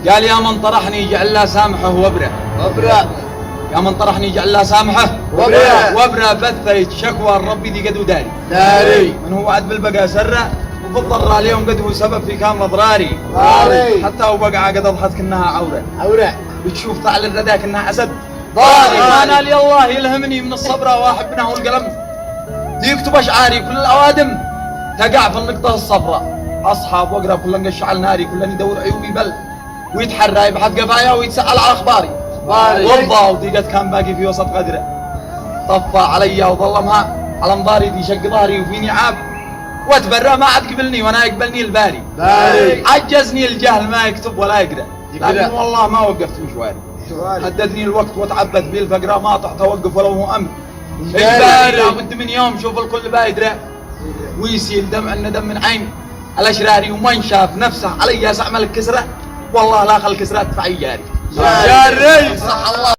قال يا من طرحني جعل الله سامحه وبره. يا من طرحني جعل الله سامحه وبره بثيت شكوى الرب دي قد وداري من هو عد بالبقى سره وفي الضر اليوم قد هو سبب في كام اضراري حتى وبقع قد اضحت كأنها عوره بتشوف طعل الردى كأنها اسد ضاري. انا لي الله يلهمني من الصبر واحبنا والقلم يكتب اشعاري كل الاوادم تقع في النقطه الصفراء اصحاب واقرا كل نقشعل ناري كل يدور عيوبي بل ويتحرى يبحث قفايا ويتسأل على اخباري والله ودي قد كان باقي في وسط قدره طفى علي وظلمها على مضاري دي شق ظهري وفيني عاب واتبرى ما عاد قبلني وانا يقبلني الباري عجزني الجهل ما يكتب ولا يقرا لكن والله ما وقفت مشواري هددني الوقت وتعبت بي الفقره ما طحت اوقف ولو هو امر اجباري لابد من يوم شوف الكل بايدره ويسيل دمع الندم من عين الاشراري ومن شاف نفسه علي استعمل الكسره والله لا خل كسرات تفعي جاري صح الله.